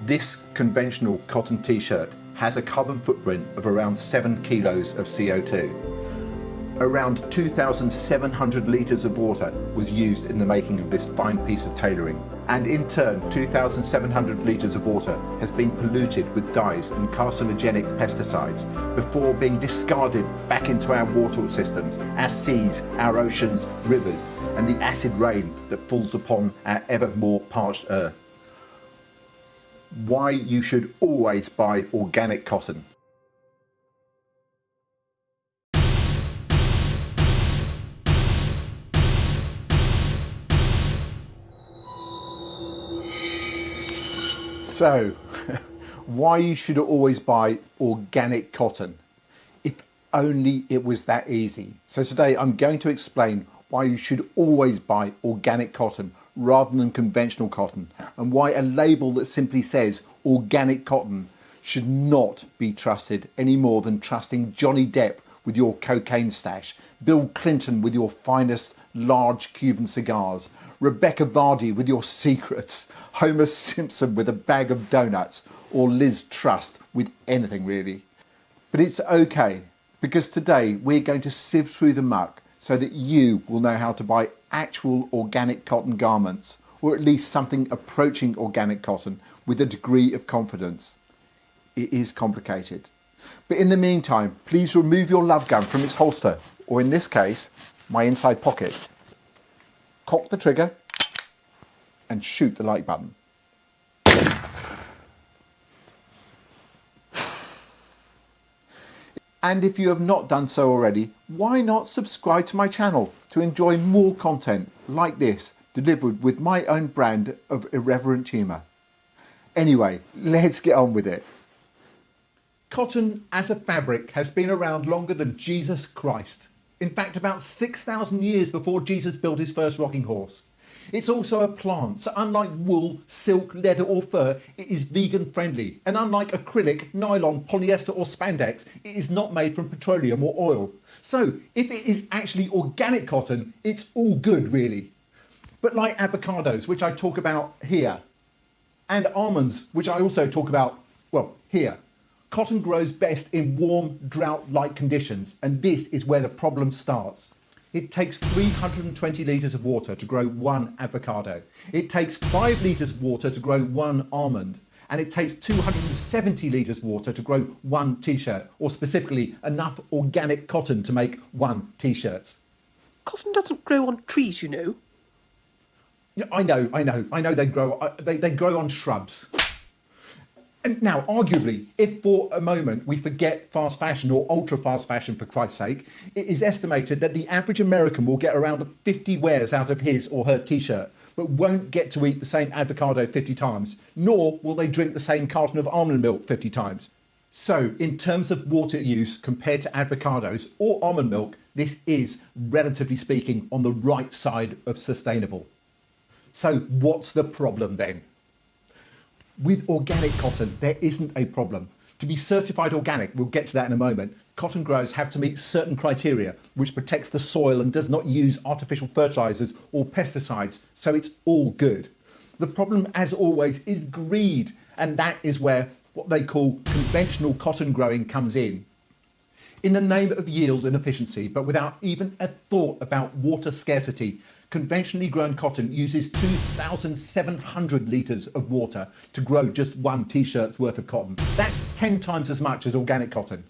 This conventional cotton t-shirt has a carbon footprint of around 7 kilos of CO2. Around 2,700 litres of water was used in the making of this fine piece of tailoring, and in turn 2,700 litres of water has been polluted with dyes and carcinogenic pesticides before being discarded back into our water systems, our seas, our oceans, rivers, and the acid rain that falls upon our ever more parched earth. Why you should always buy organic cotton. So, why you should always buy organic cotton. If only it was that easy. So today I'm going to explain why you should always buy organic cotton rather than conventional cotton, and why a label that simply says organic cotton should not be trusted any more than trusting Johnny Depp with your cocaine stash, Bill Clinton with your finest large Cuban cigars, Rebecca Vardy with your secrets, Homer Simpson with a bag of donuts, or Liz Truss with anything really. But it's okay, because today we're going to sift through the muck so that you will know how to buy actual organic cotton garments, or at least something approaching organic cotton with a degree of confidence. It is complicated. But in the meantime, please remove your love gun from its holster, or in this case, my inside pocket. Cock the trigger and shoot the like button. And if you have not done so already, why not subscribe to my channel to enjoy more content like this, delivered with my own brand of irreverent humour. Anyway, let's get on with it. Cotton as a fabric has been around longer than Jesus Christ. In fact, about 6,000 years before Jesus built his first rocking horse. It's also a plant, so unlike wool, silk, leather or fur, it is vegan friendly. And unlike acrylic, nylon, polyester or spandex, it is not made from petroleum or oil. So if it is actually organic cotton, it's all good really. But like avocados, which I talk about here, and almonds, which I also talk about, well, here, cotton grows best in warm, drought-like conditions, and this is where the problem starts. It takes 320 litres of water to grow one avocado. It takes 5 litres of water to grow one almond. And it takes 270 litres of water to grow one t-shirt, or specifically enough organic cotton to make one t-shirt. Cotton doesn't grow on trees, you know. I know they grow on shrubs. And now, arguably, if for a moment we forget fast fashion or ultra fast fashion for Christ's sake, it is estimated that the average American will get around 50 wears out of his or her t-shirt, but won't get to eat the same avocado 50 times, nor will they drink the same carton of almond milk 50 times. So, in terms of water use compared to avocados or almond milk, this is, relatively speaking, on the right side of sustainable. So, what's the problem then? With organic cotton, there isn't a problem. To be certified organic, we'll get to that in a moment, cotton growers have to meet certain criteria, which protects the soil and does not use artificial fertilizers or pesticides, so it's all good. The problem, as always, is greed, and that is where what they call conventional cotton growing comes in. In the name of yield and efficiency, but without even a thought about water scarcity, conventionally grown cotton uses 2,700 litres of water to grow just one t-shirt's worth of cotton. That's 10 times as much as organic cotton,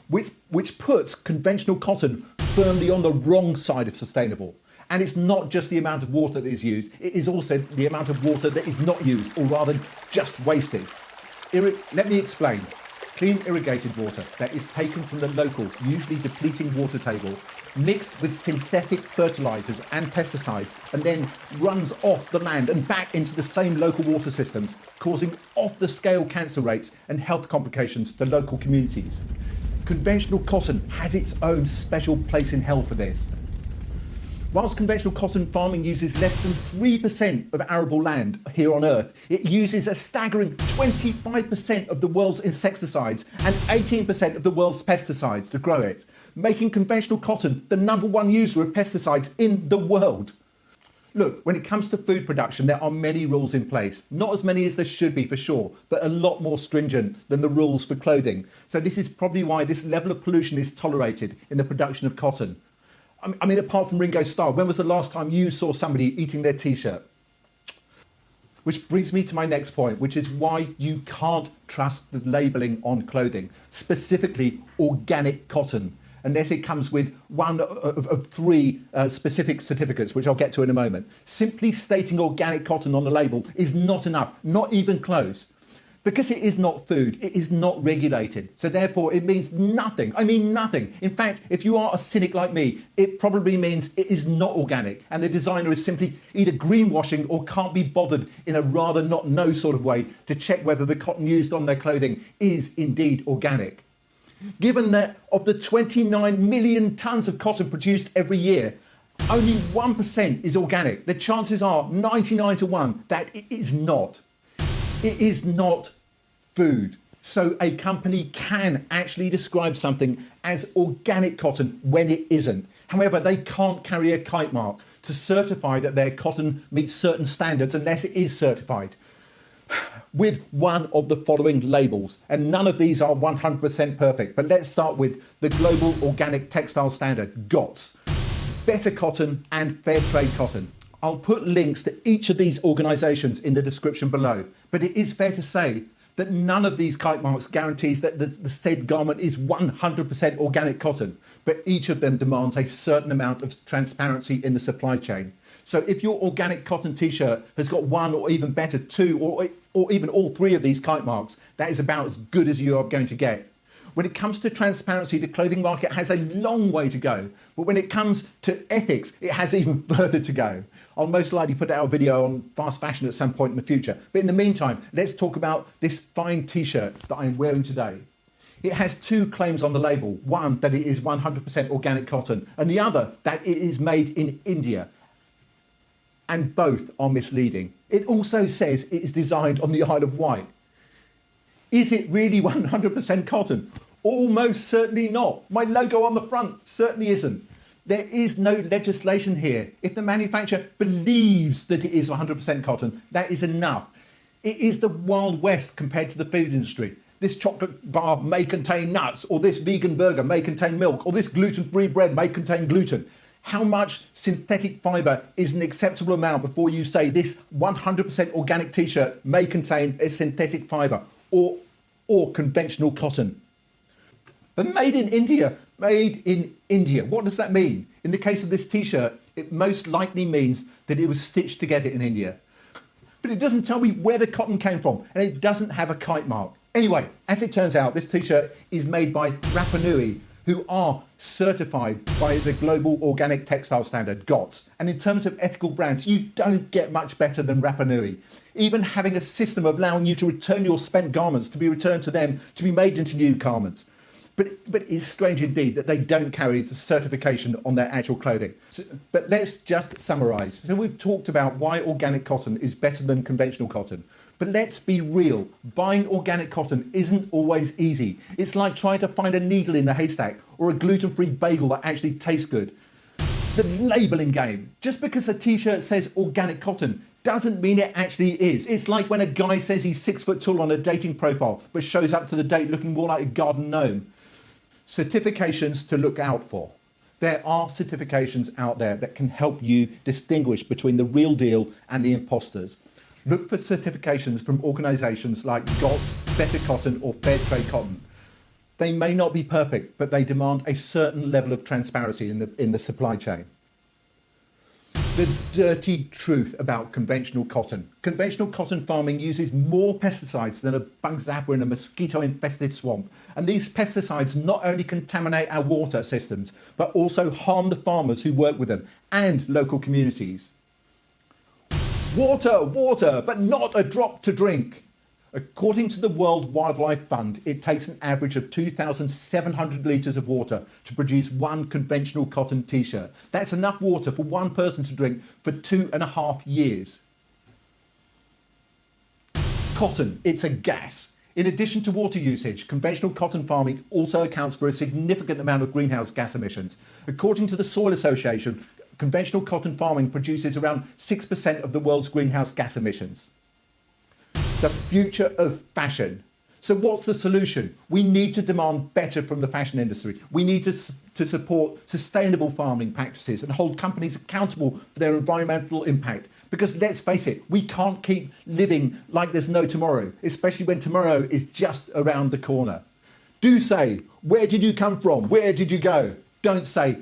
which puts conventional cotton firmly on the wrong side of sustainable. And it's not just the amount of water that is used, it is also the amount of water that is not used, or rather just wasted. Let me explain. Clean irrigated water that is taken from the local, usually depleting water table, mixed with synthetic fertilizers and pesticides, and then runs off the land and back into the same local water systems, causing off-the-scale cancer rates and health complications to local communities. Conventional cotton has its own special place in hell for this. Whilst conventional cotton farming uses less than 3% of arable land here on Earth, it uses a staggering 25% of the world's insecticides and 18% of the world's pesticides to grow it, making conventional cotton the #1 user of pesticides in the world. Look, when it comes to food production, there are many rules in place. Not as many as there should be for sure, but a lot more stringent than the rules for clothing. So this is probably why this level of pollution is tolerated in the production of cotton. I mean, apart from Ringo Starr, when was the last time you saw somebody eating their t-shirt? Which brings me to my next point, which is why you can't trust the labelling on clothing, specifically organic cotton, unless it comes with one of three specific certificates, which I'll get to in a moment. Simply stating organic cotton on the label is not enough, not even close. Because it is not food, it is not regulated. So therefore it means nothing. I mean nothing. In fact, if you are a cynic like me, it probably means it is not organic and the designer is simply either greenwashing or can't be bothered in a rather not know sort of way to check whether the cotton used on their clothing is indeed organic. Given that of the 29 million tonnes of cotton produced every year, only 1% is organic, the chances are 99 to 1 that it is not. It is not food. So a company can actually describe something as organic cotton when it isn't. However, they can't carry a kite mark to certify that their cotton meets certain standards unless it is certified with one of the following labels. And none of these are 100% perfect. But let's start with the Global Organic Textile Standard, GOTS, Better Cotton and Fair Trade Cotton. I'll put links to each of these organisations in the description below, but it is fair to say that none of these kite marks guarantees that the said garment is 100% organic cotton, but each of them demands a certain amount of transparency in the supply chain. So if your organic cotton t-shirt has got one or even better two or even all three of these kite marks, that is about as good as you are going to get. When it comes to transparency, the clothing market has a long way to go. But when it comes to ethics, it has even further to go. I'll most likely put out a video on fast fashion at some point in the future. But in the meantime, let's talk about this fine t-shirt that I'm wearing today. It has two claims on the label. One, that it is 100% organic cotton, and the other, that it is made in India. And both are misleading. It also says it is designed on the Isle of Wight. Is it really 100% cotton? Almost certainly not. My logo on the front certainly isn't. There is no legislation here. If the manufacturer believes that it is 100% cotton, that is enough. It is the Wild West compared to the food industry. This chocolate bar may contain nuts, or this vegan burger may contain milk, or this gluten-free bread may contain gluten. How much synthetic fibre is an acceptable amount before you say this 100% organic t-shirt may contain a synthetic fibre or conventional cotton? But made in India, what does that mean? In the case of this t-shirt, it most likely means that it was stitched together in India. But it doesn't tell me where the cotton came from, and it doesn't have a kite mark. Anyway, as it turns out, this t-shirt is made by Rapa Nui, who are certified by the Global Organic Textile Standard, GOTS. And in terms of ethical brands, you don't get much better than Rapa Nui. Even having a system of allowing you to return your spent garments to be returned to them to be made into new garments. But it's strange indeed that they don't carry the certification on their actual clothing. But let's just summarise. So we've talked about why organic cotton is better than conventional cotton. But let's be real, buying organic cotton isn't always easy. It's like trying to find a needle in a haystack or a gluten-free bagel that actually tastes good. The labelling game. Just because a t-shirt says organic cotton doesn't mean it actually is. It's like when a guy says he's 6 foot tall on a dating profile but shows up to the date looking more like a garden gnome. Certifications to look out for. There are certifications out there that can help you distinguish between the real deal and the imposters. Look for certifications from organisations like GOTS, Better Cotton or Fair Trade Cotton. They may not be perfect, but they demand a certain level of transparency in the supply chain. The dirty truth about conventional cotton. Conventional cotton farming uses more pesticides than a bug zapper in a mosquito-infested swamp. And these pesticides not only contaminate our water systems, but also harm the farmers who work with them and local communities. Water, water, but not a drop to drink. According to the World Wildlife Fund, it takes an average of 2,700 litres of water to produce one conventional cotton t-shirt. That's enough water for one person to drink for 2.5 years. Cotton, it's a gas. In addition to water usage, conventional cotton farming also accounts for a significant amount of greenhouse gas emissions. According to the Soil Association, conventional cotton farming produces around 6% of the world's greenhouse gas emissions. The future of fashion. So what's the solution? We need to demand better from the fashion industry. We need to support sustainable farming practices and hold companies accountable for their environmental impact. Because let's face it, we can't keep living like there's no tomorrow, especially when tomorrow is just around the corner. Do say, where did you come from? Where did you go? Don't say,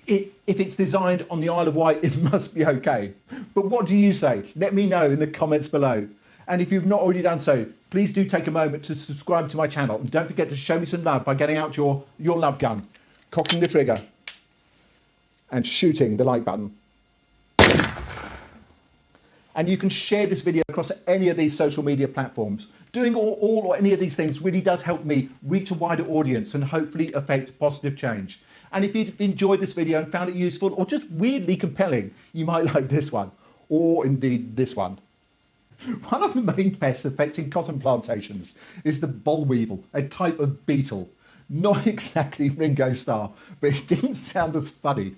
if it's designed on the Isle of Wight, it must be okay. But what do you say? Let me know in the comments below. And if you've not already done so, please do take a moment to subscribe to my channel. And don't forget to show me some love by getting out your love gun, cocking the trigger, and shooting the like button. And you can share this video across any of these social media platforms. Doing all or any of these things really does help me reach a wider audience and hopefully affect positive change. And if you've enjoyed this video and found it useful or just weirdly compelling, you might like this one, or indeed this one. One of the main pests affecting cotton plantations is the boll weevil, a type of beetle. Not exactly Ringo Starr, but it didn't sound as funny.